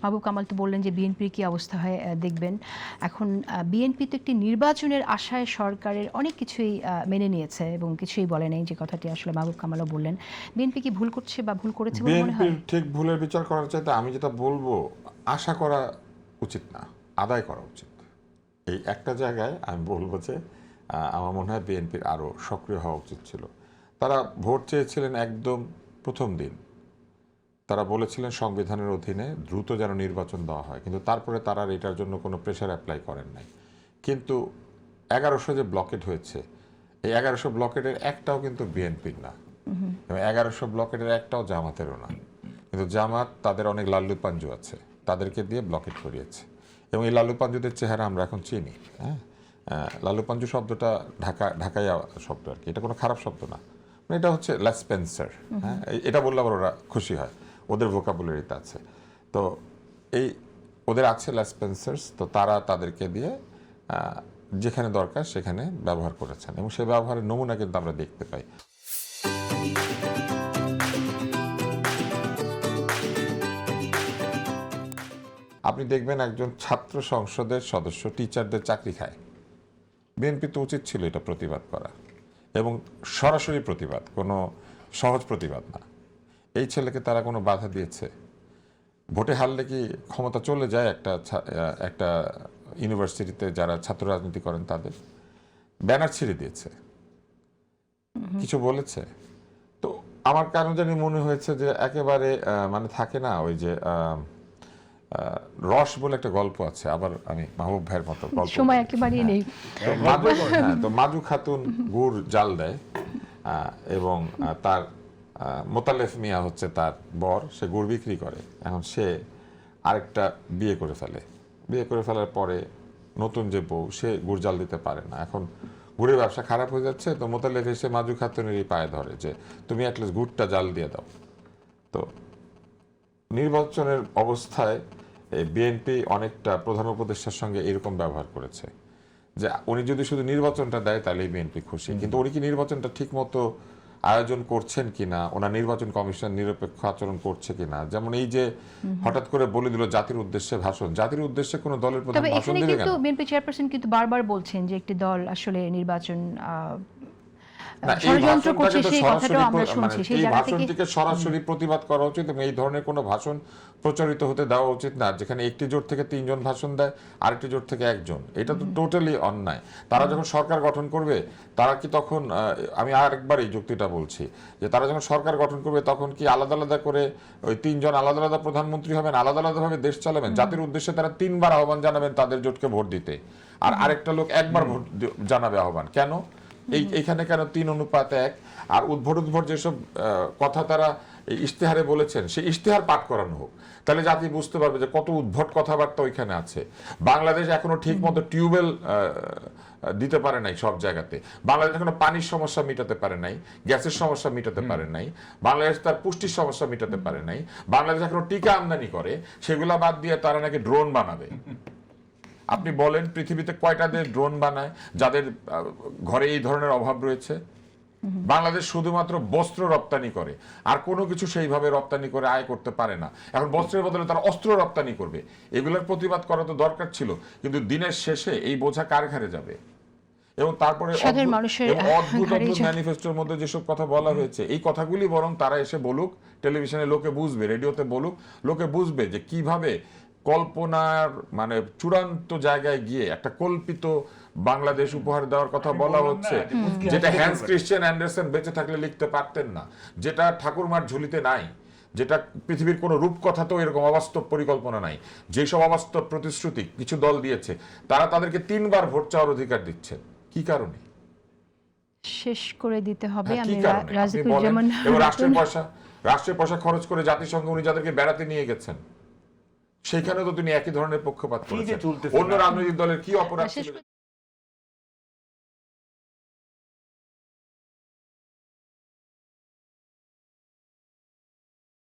মাহবুব কামাল তো বললেন যে বিএনপির কি অবস্থা হয় দেখবেন। এখন বিএনপি তো একটি নির্বাচনের আশায় সরকারের অনেক কিছুই মেনে নিয়েছে এবং কিছুই বলে নাই, যে কথাটি আসলে মাহবুব কামালও বললেন। বিএনপি কি ভুল করছে বা ভুল করেছে বলে মনে হয়? বিএনপির ঠিক ভুলের বিচার করার চাইতে আমি যেটা বলবো, আশা করা উচিত না, আদায় করা উচিত। এই একটা জায়গায় আমি বলবো যে আমার মনে হয় বিএনপির আরও সক্রিয় হওয়া উচিত ছিল। তারা ভোট চেয়েছিলেন একদম প্রথম দিন, তারা বলেছিলেন সংবিধানের অধীনে দ্রুত যেন নির্বাচন দেওয়া হয়, কিন্তু তারপরে তারা এটার জন্য কোনো প্রেশার অ্যাপ্লাই করেন নাই। কিন্তু 1100 যে ব্লকেট হয়েছে, এই 1100 ব্লকেটের একটাও কিন্তু বিএনপির না, এবং 1100 ব্লকেটের একটাও জামাতেরও না। কিন্তু জামাত তাদের অনেক লাল্লু পাঞ্জু আছে, তাদেরকে দিয়ে ব্লকেট করিয়েছে। এবং এই লাল্লু পাঞ্জুদের চেহারা আমরা এখন চিনি। হ্যাঁ, লাল্লু পাঞ্জু শব্দটা ঢাকাইয়া শব্দ আর কি, এটা কোনো খারাপ শব্দ না। এটা হচ্ছে লেসপেন্সার। হ্যাঁ, এটা বললে আবার ওরা খুশি হয়, ওদের ভোকাবুলারিতে আছে। তো এই ওদের আছে লেসপেন্সার্স, তো তারা তাদেরকে দিয়ে যেখানে দরকার সেখানে ব্যবহার করেছেন, এবং সেই ব্যবহারের নমুনা কিন্তু আমরা দেখতে পাই। আপনি দেখবেন একজন ছাত্র সংসদের সদস্য টিচারদের চাকরি খায়। বিএনপি তো উচিত ছিল এটা প্রতিবাদ করা, এবং সরাসরি প্রতিবাদ, কোনো সহজ প্রতিবাদ না। এই ছেলেকে তারা কোনো বাধা দিয়েছে? ভোটে হারলে কি ক্ষমতা চলে যায় একটা ইউনিভার্সিটিতে যারা ছাত্র রাজনীতি করেন তাদের? ব্যানার ছিঁড়ে দিয়েছে, কিছু বলেছে? তো আমার কেন জানি মনে হয়েছে যে একেবারে মানে থাকে না ওই যে রস বলে একটা গল্প আছে, আবার আমি মাহবুব ভাইয়ের মতো গল্প, সময় একেবারেই নেই। তো মাজু খাতুন গুড় জাল দেয়, এবং তার মোতালেফ মিয়া হচ্ছে তার বর, সে গুড় বিক্রি করে। এখন সে আরেকটা বিয়ে করে ফেলে, বিয়ে করে ফেলার পরে নতুন যে বউ, সে গুড় জাল দিতে পারে না। এখন গুড়ের ব্যবসা খারাপ হয়ে যাচ্ছে, তো মোতালেফ এসে মাজু খাতুনেরই পায়ে ধরে যে তুমি অ্যাটলিস্ট গুড়টা জাল দিয়ে দাও। তো নির্বাচনের অবস্থায় বিএনপি অনেকটা প্রধান উপদেষ্টার সঙ্গে এরকম ব্যবহার করেছে যে উনি যদি শুধু নির্বাচনটা দেয় তাহলেই বিএনপি খুশি, কিন্তু উনি কি নির্বাচনটা ঠিক মতো আয়োজন করছেন কিনা, ওনার নির্বাচন কমিশন নিরপেক্ষ আচরণ করছে কিনা। যেমন এই যে হঠাৎ করে বলে দিল জাতির উদ্দেশ্যে ভাষণ, জাতির উদ্দেশ্যে কোনো দলের প্রধান ভাষণ দিবে কেন? কিন্তু বিএনপি চেয়ারপারসন কিন্তু বারবার বলছেন যে একটি দল আসলে নির্বাচন ষড়যন্ত্র করছে, সেই কথাটাও আমরা শুনছি। সেই জায়গা থেকে ভাষণটিকে সরাসরি প্রতিবাদ করা উচিত, এবং এই ধরনের কোনো ভাষণ প্রচারিত হতে দেওয়া উচিত না যেখানে একটি জোট থেকে 3 জন ভাষণ দেয়, আরেকটি জোট থেকে 1 জন। এটা তো টোটালি অন্যায়। তারা যখন সরকার গঠন করবে, তারা কি তখন, আমি আরেকবার এই যুক্তিটা বলছি, যে তারা যখন সরকার গঠন করবে তখন কি আলাদা আলাদা করে ওই 3 জন আলাদা আলাদা প্রধানমন্ত্রী হবেন, আলাদা আলাদাভাবে দেশ চালাবেন? জাতির উদ্দেশ্যে তারা 3 বার আহ্বান জানাবেন তাদের জোটকে ভোট দিতে, আর আরেকটা লোক 1 বার ভোট জানাবে আহ্বান। কেন এইখানে কেন 3:1? আর উদ্ভট যেসব কথা তারা ইশতেহারে বলেছেন, সেই ইশতেহার পাঠ করানো হোক, তাহলে জাতি বুঝতে পারবে যে কত উদ্ভট কথাবার্তা ওইখানে আছে। বাংলাদেশ এখনো ঠিক মতো টিউবওয়েল দিতে পারে নাই সব জায়গাতে, বাংলাদেশ এখনো পানির সমস্যা মেটাতে পারে নাই, গ্যাসের সমস্যা মেটাতে পারে নাই, বাংলাদেশ তার পুষ্টির সমস্যা মেটাতে পারে নাই, বাংলাদেশ এখনো টিকা আমদানি করে, সেগুলা বাদ দিয়ে তারা নাকি ড্রোন বানাবে। আপনি বলেন পৃথিবীতে কয়টা দেশ ড্রোন বানায় যাদের ঘরে এই ধরনের অভাব রয়েছে? বাংলাদেশ শুধুমাত্র বস্ত্র রপ্তানি করে, আর কোনো কিছু সেইভাবে রপ্তানি করে আয় করতে পারে না। এখন বস্ত্রের বদলে তারা অস্ত্র রপ্তানি করবে। এগুলোর প্রতিবাদ করা তো দরকার ছিল, কিন্তু দিনের শেষে এই বোঝা কার ঘাড়ে যাবে? এবং তারপরে অদ্ভুত ম্যানিফেস্টোর মধ্যে যেসব কথা বলা হয়েছে, এই কথাগুলি বরং তারা এসে বলুক, টেলিভিশনে লোকে বুঝবে, রেডিওতে বলুক, লোকে বুঝবে যে কিভাবে কল্পনার মানে চূড়ান্ত জায়গায় গিয়ে একটা কল্পিত বাংলাদেশ উপহার দেওয়ার কথা বলা হচ্ছে, যেটা হ্যান্স ক্রিশ্চিয়ান অ্যান্ডারসন বেঁচে থাকলে লিখতে পারতেন না, যেটা ঠাকুরমার ঝুলিতে নাই, যেটা পৃথিবীর কোনো রূপকথাতেও এরকম অবাস্তব পরিকল্পনা নাই। যেসব অবাস্তব প্রতিশ্রুতি কিছু দল দিয়েছে, তারা তাদেরকে 3 বার ভোট চাওয়ার অধিকার দিচ্ছে। কি কারণে? শেষ করে দিতে হবে। আমি রাষ্ট্রের পয়সা খরচ করে জাতিসংঘ উনি যাদেরকে বেড়াতে নিয়ে গেছেন, সেখানে তো তিনি একই ধরনের পক্ষপাত করেছেন। অন্য রাজনৈতিক দলের কি অপরাধ ছিল?